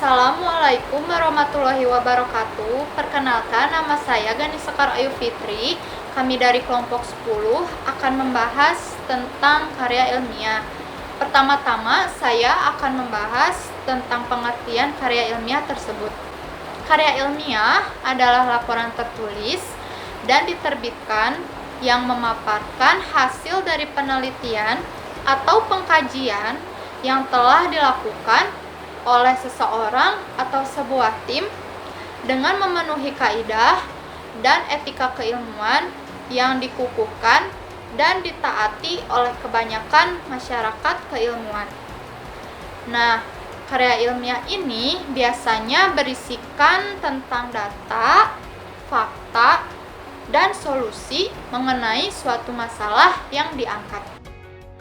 Assalamualaikum warahmatullahi wabarakatuh. Perkenalkan, nama saya Gani Sekar Ayu Fitri. Kami dari kelompok 10 akan membahas tentang karya ilmiah. Pertama-tama, saya akan membahas tentang pengertian karya ilmiah tersebut. Karya ilmiah adalah laporan tertulis dan diterbitkan yang memaparkan hasil dari penelitian atau pengkajian yang telah dilakukan oleh seseorang atau sebuah tim dengan memenuhi kaidah dan etika keilmuan yang dikukuhkan dan ditaati oleh kebanyakan masyarakat keilmuan. Nah, karya ilmiah ini biasanya berisikan tentang data, fakta, dan solusi mengenai suatu masalah yang diangkat.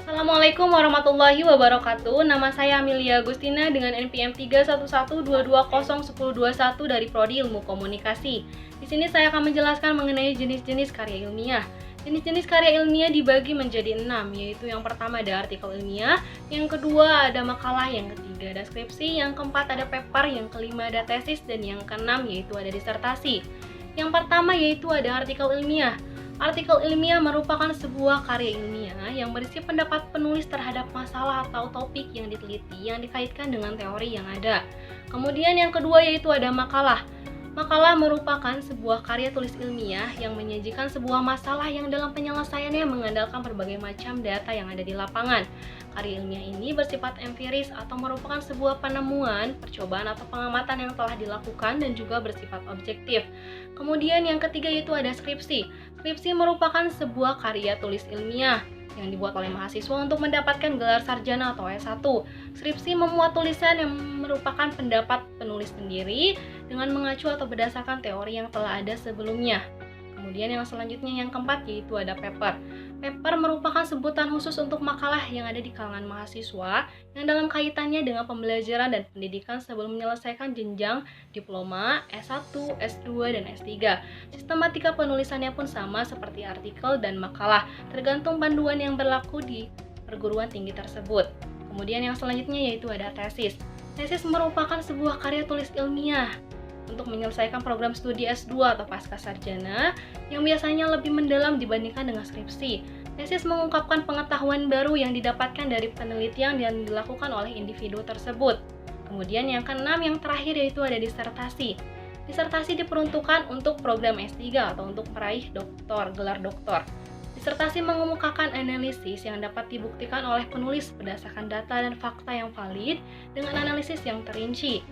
Assalamualaikum warahmatullahi wabarakatuh. Nama saya Amelia Agustina dengan NPM 31122011021 dari Prodi Ilmu Komunikasi. Di sini saya akan menjelaskan mengenai jenis-jenis karya ilmiah. Jenis-jenis karya ilmiah dibagi menjadi 6, yaitu yang pertama ada artikel ilmiah, yang kedua ada makalah, yang ketiga ada skripsi, yang keempat ada paper, yang kelima ada tesis, dan yang keenam yaitu ada disertasi. Yang pertama yaitu ada artikel ilmiah. Artikel ilmiah merupakan sebuah karya ilmiah yang berisi pendapat penulis terhadap masalah atau topik yang diteliti yang dikaitkan dengan teori yang ada. Kemudian yang kedua yaitu ada makalah. Makalah merupakan sebuah karya tulis ilmiah yang menyajikan sebuah masalah yang dalam penyelesaiannya mengandalkan berbagai macam data yang ada di lapangan. Karya ilmiah ini bersifat empiris atau merupakan sebuah penemuan, percobaan atau pengamatan yang telah dilakukan dan juga bersifat objektif. Kemudian yang ketiga yaitu ada skripsi. Skripsi merupakan sebuah karya tulis ilmiah yang dibuat oleh mahasiswa untuk mendapatkan gelar sarjana atau S1. Skripsi memuat tulisan yang merupakan pendapat penulis sendiri dengan mengacu atau berdasarkan teori yang telah ada sebelumnya. Kemudian yang selanjutnya yang keempat yaitu ada paper. Paper merupakan sebutan khusus untuk makalah yang ada di kalangan mahasiswa yang dalam kaitannya dengan pembelajaran dan pendidikan sebelum menyelesaikan jenjang diploma, S1, S2, dan S3. Sistematika penulisannya pun sama seperti artikel dan makalah, tergantung panduan yang berlaku di perguruan tinggi tersebut. Kemudian yang selanjutnya yaitu ada tesis. Tesis merupakan sebuah karya tulis ilmiah untuk menyelesaikan program studi S2 atau pasca sarjana yang biasanya lebih mendalam dibandingkan dengan skripsi. Tesis mengungkapkan pengetahuan baru yang didapatkan dari penelitian yang dilakukan oleh individu tersebut. Kemudian yang keenam, yang terakhir yaitu ada disertasi. Disertasi diperuntukkan untuk program S3 atau untuk meraih gelar doktor. Disertasi mengemukakan analisis yang dapat dibuktikan oleh penulis berdasarkan data dan fakta yang valid dengan analisis yang terinci.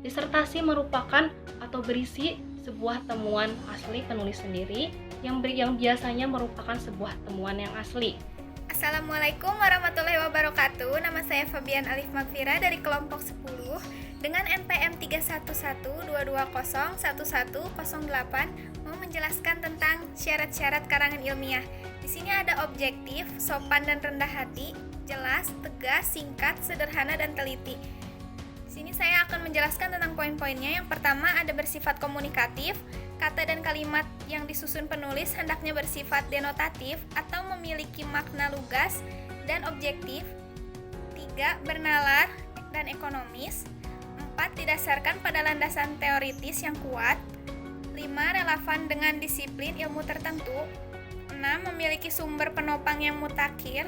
Disertasi merupakan atau berisi sebuah temuan asli penulis sendiri yang biasanya merupakan sebuah temuan yang asli. Assalamualaikum warahmatullahi wabarakatuh. Nama saya Fabian Alif Magfira dari kelompok 10 dengan NPM 31122011008 mau menjelaskan tentang syarat-syarat karangan ilmiah. Di sini ada objektif, sopan dan rendah hati, jelas, tegas, singkat, sederhana dan teliti. Sini saya akan menjelaskan tentang poin-poinnya. Yang pertama ada bersifat komunikatif. Kata dan kalimat yang disusun penulis hendaknya bersifat denotatif atau memiliki makna lugas dan objektif. 3. Bernalar dan ekonomis. 4. Didasarkan pada landasan teoritis yang kuat. 5. Relevan dengan disiplin ilmu tertentu. 6. Memiliki sumber penopang yang mutakhir.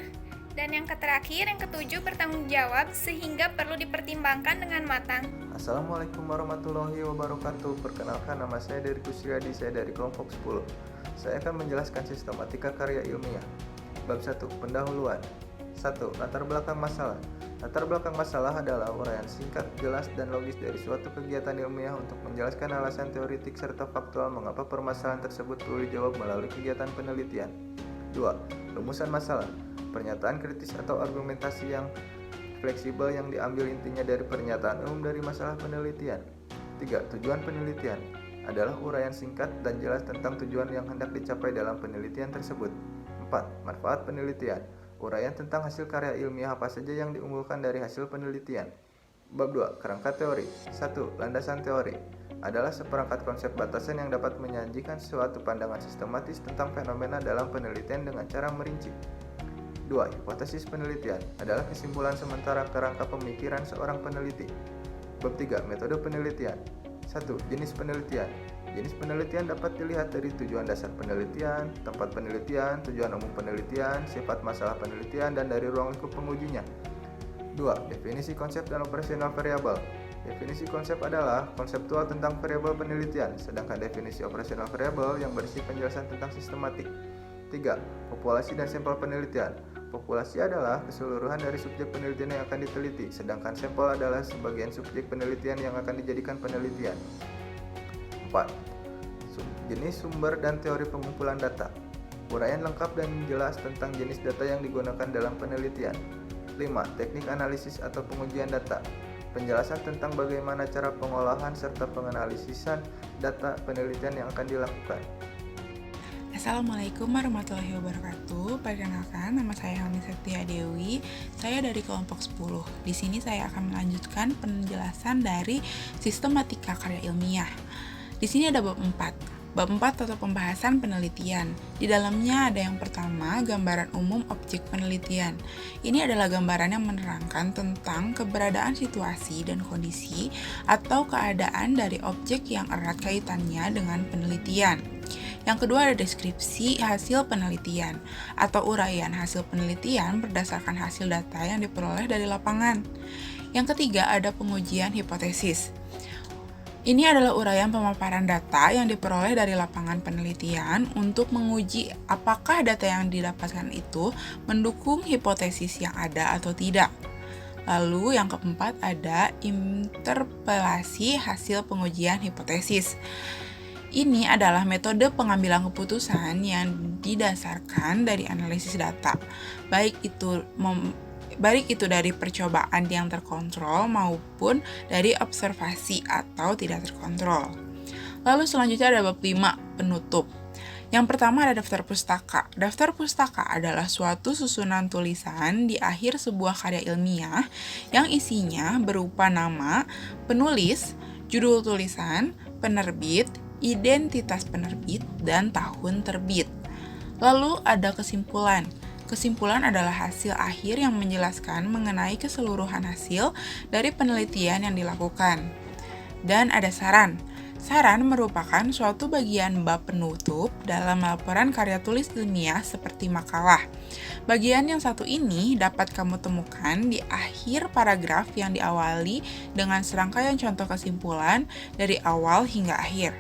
Dan yang terakhir, yang ketujuh, bertanggung jawab sehingga perlu dipertimbangkan dengan matang. Assalamualaikum warahmatullahi wabarakatuh. Perkenalkan, nama saya Dery Kusriyadi, saya dari kelompok 10. Saya akan menjelaskan sistematika karya ilmiah. Bab 1. Pendahuluan. 1. Latar belakang masalah. Latar belakang masalah adalah uraian singkat, jelas, dan logis dari suatu kegiatan ilmiah untuk menjelaskan alasan teoritik serta faktual mengapa permasalahan tersebut perlu dijawab melalui kegiatan penelitian. 2. Rumusan masalah. Pernyataan kritis atau argumentasi yang fleksibel yang diambil intinya dari pernyataan umum dari masalah penelitian. 3. Tujuan penelitian adalah uraian singkat dan jelas tentang tujuan yang hendak dicapai dalam penelitian tersebut. 4. Manfaat penelitian. Uraian tentang hasil karya ilmiah apa saja yang diunggulkan dari hasil penelitian. Bab 2. Kerangka teori. 1. Landasan teori adalah seperangkat konsep batasan yang dapat menyajikan suatu pandangan sistematis tentang fenomena dalam penelitian dengan cara merinci. 2. Hipotesis penelitian adalah kesimpulan sementara kerangka pemikiran seorang peneliti. Bab 3. Metode penelitian. 1. Jenis penelitian. Jenis penelitian dapat dilihat dari tujuan dasar penelitian, tempat penelitian, tujuan umum penelitian, sifat masalah penelitian, dan dari ruang lingkup pengujinya. 2. Definisi konsep dan operasional variabel. Definisi konsep adalah konseptual tentang variabel penelitian, sedangkan definisi operasional variabel yang berisi penjelasan tentang sistematik. 3. Populasi dan sampel penelitian. Populasi adalah keseluruhan dari subjek penelitian yang akan diteliti, sedangkan sampel adalah sebagian subjek penelitian yang akan dijadikan penelitian. 4. Jenis sumber dan teori pengumpulan data. Uraian lengkap dan jelas tentang jenis data yang digunakan dalam penelitian. 5. Teknik analisis atau pengujian data. Penjelasan tentang bagaimana cara pengolahan serta penganalisisan data penelitian yang akan dilakukan. Assalamualaikum warahmatullahi wabarakatuh. Perkenalkan, nama saya Helmi Septia Dewi. Saya dari kelompok 10. Di sini saya akan melanjutkan penjelasan dari sistematika karya ilmiah. Di sini ada bab 4. Bab 4 atau pembahasan penelitian. Di dalamnya ada yang pertama, gambaran umum objek penelitian. Ini adalah gambaran yang menerangkan tentang keberadaan situasi dan kondisi atau keadaan dari objek yang erat kaitannya dengan penelitian. Yang kedua ada deskripsi hasil penelitian atau uraian hasil penelitian berdasarkan hasil data yang diperoleh dari lapangan. Yang ketiga ada pengujian hipotesis. Ini adalah uraian pemaparan data yang diperoleh dari lapangan penelitian untuk menguji apakah data yang didapatkan itu mendukung hipotesis yang ada atau tidak. Lalu yang keempat ada interpelasi hasil pengujian hipotesis. Ini adalah metode pengambilan keputusan yang didasarkan dari analisis data, baik itu dari percobaan yang terkontrol maupun dari observasi atau tidak terkontrol. Lalu selanjutnya ada bab 5, penutup. Yang pertama ada daftar pustaka. Daftar pustaka adalah suatu susunan tulisan di akhir sebuah karya ilmiah yang isinya berupa nama, penulis, judul tulisan, penerbit, identitas penerbit, dan tahun terbit. Lalu ada kesimpulan. Kesimpulan adalah hasil akhir yang menjelaskan mengenai keseluruhan hasil dari penelitian yang dilakukan. Dan ada saran. Saran merupakan suatu bagian bab penutup dalam laporan karya tulis ilmiah seperti makalah. Bagian yang satu ini dapat kamu temukan di akhir paragraf yang diawali dengan serangkaian contoh kesimpulan dari awal hingga akhir.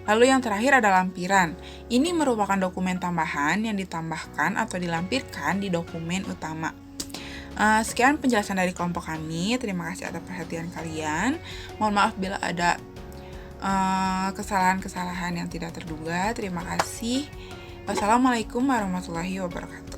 Lalu yang terakhir ada lampiran. Ini merupakan dokumen tambahan yang ditambahkan atau dilampirkan di dokumen utama. Sekian penjelasan dari kelompok kami. Terima kasih atas perhatian kalian. Mohon maaf bila ada kesalahan-kesalahan yang tidak terduga. Terima kasih. Wassalamualaikum warahmatullahi wabarakatuh.